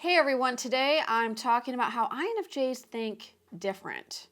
Hey everyone, today I'm talking about how INFJs think different.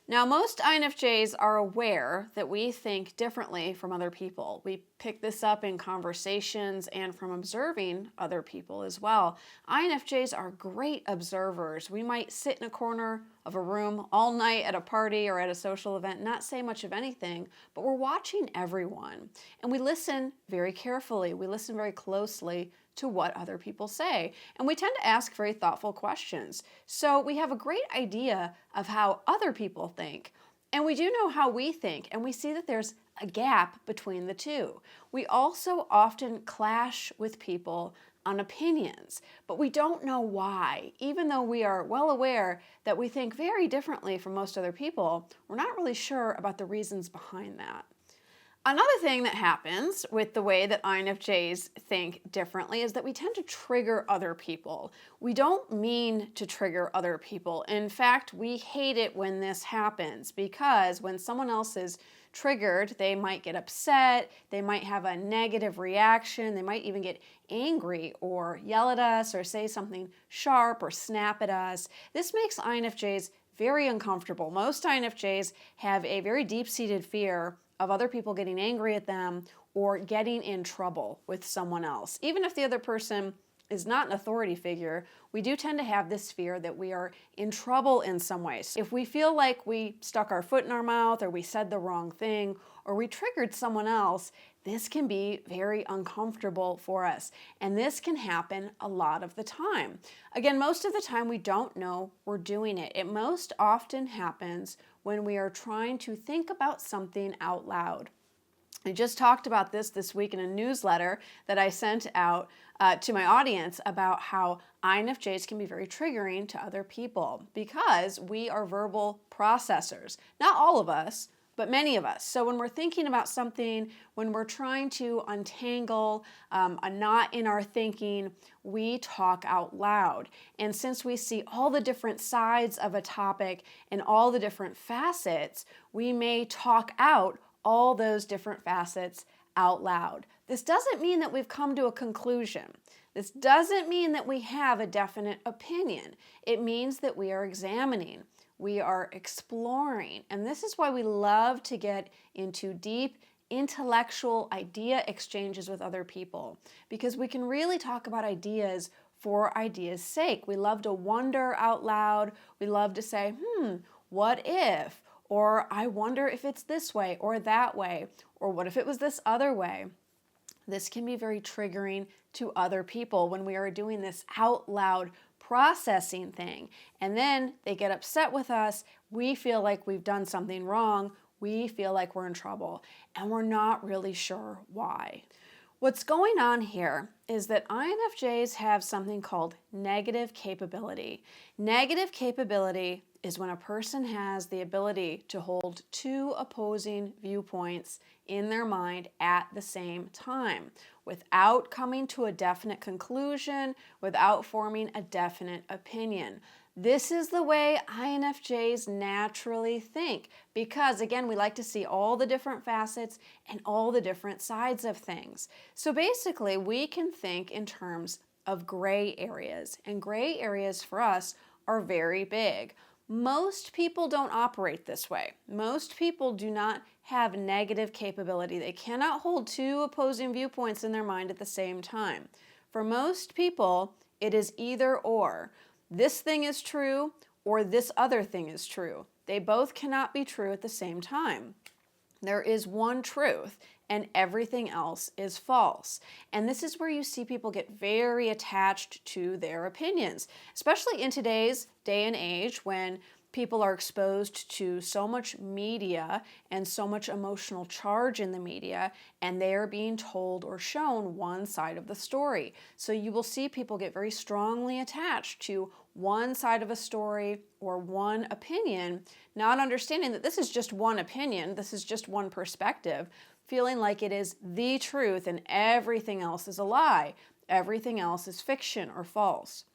Now, most INFJs are aware that we think differently from other people. We pick this up in conversations and from observing other people as well. INFJs are great observers. We might sit in a corner of a room all night at a party or at a social event, not say much of anything, but we're watching everyone. And we listen very carefully. We listen very closely to what other people say. And we tend to ask very thoughtful questions. So we have a great idea of how other people think. And we do know how we think, and we see that there's a gap between the two. We also often clash with people on opinions, but we don't know why. Even though we are well aware that we think very differently from most other people, we're not really sure about the reasons behind that. Another thing that happens with the way that INFJs think differently is that we tend to trigger other people. We don't mean to trigger other people. In fact, we hate it when this happens because when someone else is triggered, they might get upset, they might have a negative reaction, they might even get angry or yell at us or say something sharp or snap at us. This makes INFJs very uncomfortable. Most INFJs have a very deep-seated fear of other people getting angry at them or getting in trouble with someone else. Even if the other person is not an authority figure, we do tend to have this fear that we are in trouble in some ways. If we feel like we stuck our foot in our mouth or we said the wrong thing or we triggered someone else, this can be very uncomfortable for us. And this can happen a lot of the time. Again, most of the time we don't know we're doing it. It most often happens when we are trying to think about something out loud. I just talked about this week in a newsletter that I sent out to my audience about how INFJs can be very triggering to other people because we are verbal processors. Not all of us, but many of us. So when we're thinking about something, when we're trying to untangle a knot in our thinking, we talk out loud. And since we see all the different sides of a topic and all the different facets, we may talk out all those different facets out loud. This doesn't mean that we've come to a conclusion. This doesn't mean that we have a definite opinion. It means that we are examining. We are exploring, and this is why we love to get into deep intellectual idea exchanges with other people, because we can really talk about ideas for ideas' sake. We love to wonder out loud. We love to say, what if? Or I wonder if it's this way or that way, or what if it was this other way? This can be very triggering to other people when we are doing this out loud processing thing. And then they get upset with us. We feel like we've done something wrong. We feel like we're in trouble. And we're not really sure why. What's going on here is that INFJs have something called negative capability. Negative capability is when a person has the ability to hold two opposing viewpoints in their mind at the same time without coming to a definite conclusion, without forming a definite opinion. This is the way INFJs naturally think because, again, we like to see all the different facets and all the different sides of things. So basically, we can think in terms of gray areas, and gray areas for us are very big. Most people don't operate this way. Most people do not have negative capability. They cannot hold two opposing viewpoints in their mind at the same time. For most people, it is either or. This thing is true or this other thing is true. They both cannot be true at the same time. There is one truth and everything else is false. And this is where you see people get very attached to their opinions, especially in today's day and age when people are exposed to so much media and so much emotional charge in the media, and they are being told or shown one side of the story. So you will see people get very strongly attached to one side of a story or one opinion, not understanding that this is just one opinion, this is just one perspective, feeling like it is the truth and everything else is a lie, everything else is fiction or false.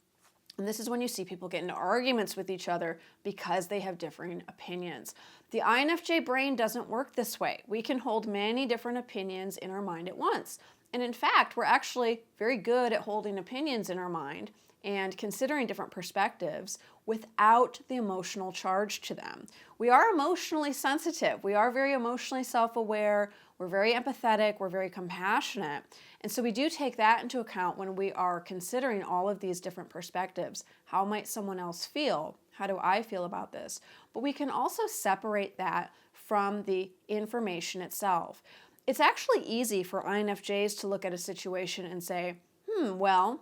And this is when you see people get into arguments with each other because they have differing opinions. The INFJ brain doesn't work this way. We can hold many different opinions in our mind at once. And in fact, we're actually very good at holding opinions in our mind and considering different perspectives without the emotional charge to them. We are emotionally sensitive. We are very emotionally self-aware. We're very empathetic. We're very compassionate. And so we do take that into account when we are considering all of these different perspectives. How might someone else feel? How do I feel about this? But we can also separate that from the information itself. It's actually easy for INFJs to look at a situation and say, well,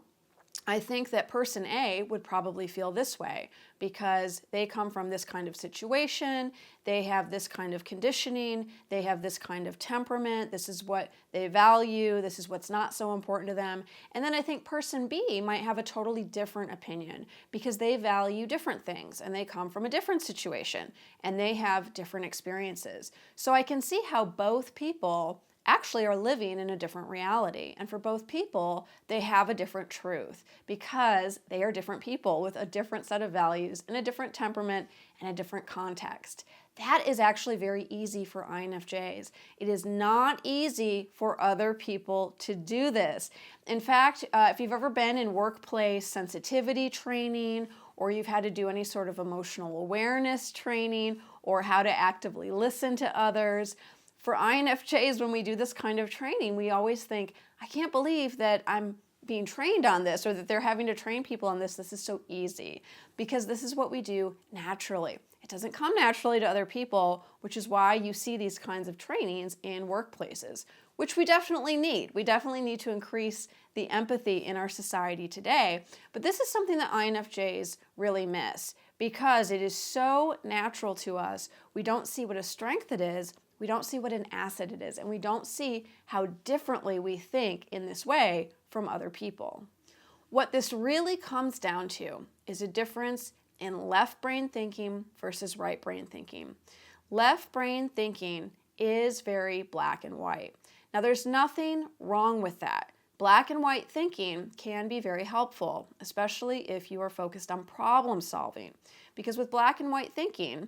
I think that person A would probably feel this way because they come from this kind of situation, they have this kind of conditioning, they have this kind of temperament, this is what they value, this is what's not so important to them. And then I think person B might have a totally different opinion because they value different things and they come from a different situation and they have different experiences. So I can see how both people actually are living in a different reality. And for both people, they have a different truth because they are different people with a different set of values and a different temperament and a different context. That is actually very easy for INFJs. It is not easy for other people to do this. In fact, if you've ever been in workplace sensitivity training, or you've had to do any sort of emotional awareness training, or how to actively listen to others, for INFJs, when we do this kind of training, we always think, I can't believe that I'm being trained on this or that they're having to train people on this. This is so easy because this is what we do naturally. It doesn't come naturally to other people, which is why you see these kinds of trainings in workplaces, which we definitely need. We definitely need to increase the empathy in our society today. But this is something that INFJs really miss because it is so natural to us. We don't see what a strength it is. We don't see what an asset it is, and we don't see how differently we think in this way from other people. What this really comes down to is a difference in left brain thinking versus right brain thinking. Left brain thinking is very black and white. Now, there's nothing wrong with that. Black and white thinking can be very helpful, especially if you are focused on problem solving, because with black and white thinking,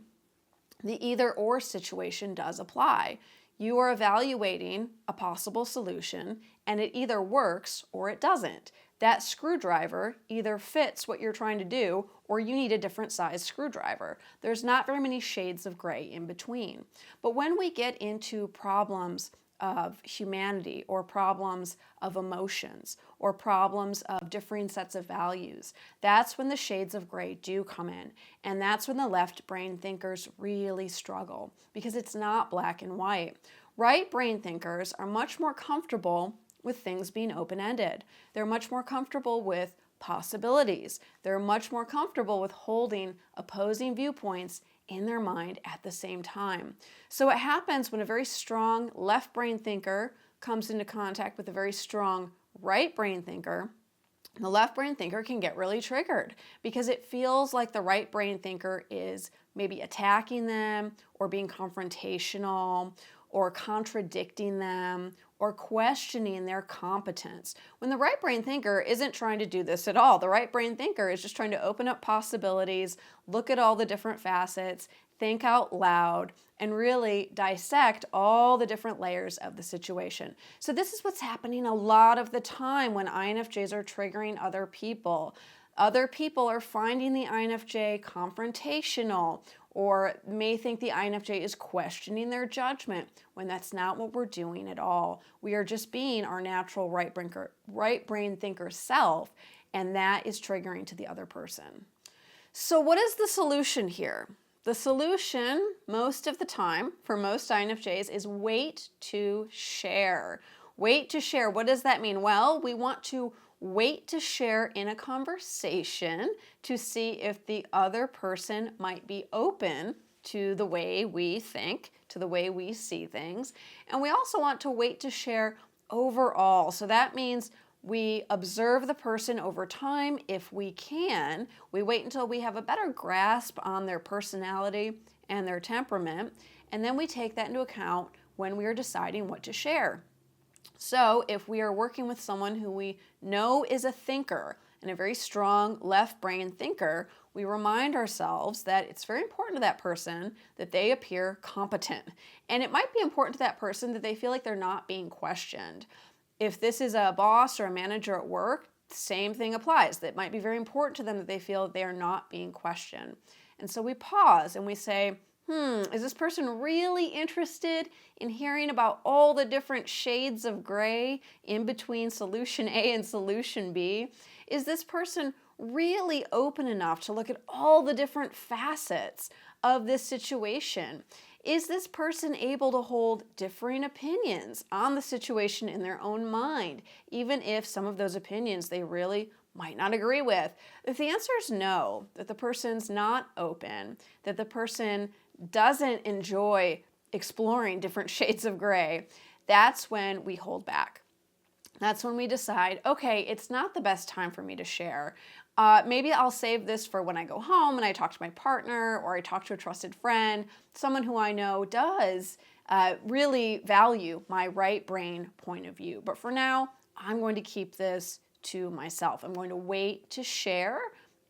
the either-or situation does apply. You are evaluating a possible solution, and it either works or it doesn't. That screwdriver either fits what you're trying to do, or you need a different size screwdriver. There's not very many shades of gray in between. But when we get into problems of humanity or problems of emotions or problems of differing sets of values, that's when the shades of gray do come in. And that's when the left brain thinkers really struggle because it's not black and white. Right brain thinkers are much more comfortable with things being open-ended. They're much more comfortable with possibilities. They're much more comfortable with holding opposing viewpoints in their mind at the same time. So what happens when a very strong left brain thinker comes into contact with a very strong right brain thinker, the left brain thinker can get really triggered because it feels like the right brain thinker is maybe attacking them or being confrontational or contradicting them or questioning their competence. When the right brain thinker isn't trying to do this at all. The right brain thinker is just trying to open up possibilities, look at all the different facets, think out loud, and really dissect all the different layers of the situation. So this is what's happening a lot of the time when INFJs are triggering other people. Other people are finding the INFJ confrontational or may think the INFJ is questioning their judgment when that's not what we're doing at all. We are just being our natural right brain thinker self, and that is triggering to the other person. So what is the solution here? The solution, most of the time, for most INFJs, is wait to share. Wait to share. What does that mean? Well, we want to wait to share in a conversation to see if the other person might be open to the way we think, to the way we see things. And we also want to wait to share overall. So that means we observe the person over time if we can. We wait until we have a better grasp on their personality and their temperament, and then we take that into account when we are deciding what to share. So if we are working with someone who we know is a thinker and a very strong left brain thinker, we remind ourselves that it's very important to that person that they appear competent. And it might be important to that person that they feel like they're not being questioned. If this is a boss or a manager at work, same thing applies. That might be very important to them that they feel they are not being questioned. And so we pause and we say, is this person really interested in hearing about all the different shades of gray in between solution A and solution B? Is this person really open enough to look at all the different facets of this situation? Is this person able to hold differing opinions on the situation in their own mind, even if some of those opinions they really might not agree with? If the answer is no, that the person's not open, that the person doesn't enjoy exploring different shades of gray, that's when we hold back. That's when we decide, okay, it's not the best time for me to share. Maybe I'll save this for when I go home and I talk to my partner, or I talk to a trusted friend, someone who I know does really value my right brain point of view. But for now, I'm going to keep this to myself. I'm going to wait to share,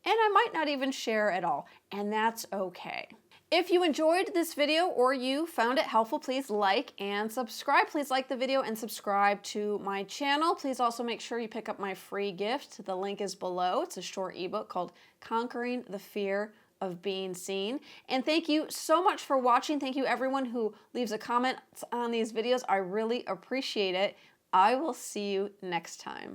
and I might not even share at all, and that's okay. If you enjoyed this video or you found it helpful, please like and subscribe. Please like the video and subscribe to my channel. Please also make sure you pick up my free gift. The link is below. It's a short ebook called Conquering the Fear of Being Seen. And thank you so much for watching. Thank you everyone who leaves a comment on these videos. I really appreciate it. I will see you next time.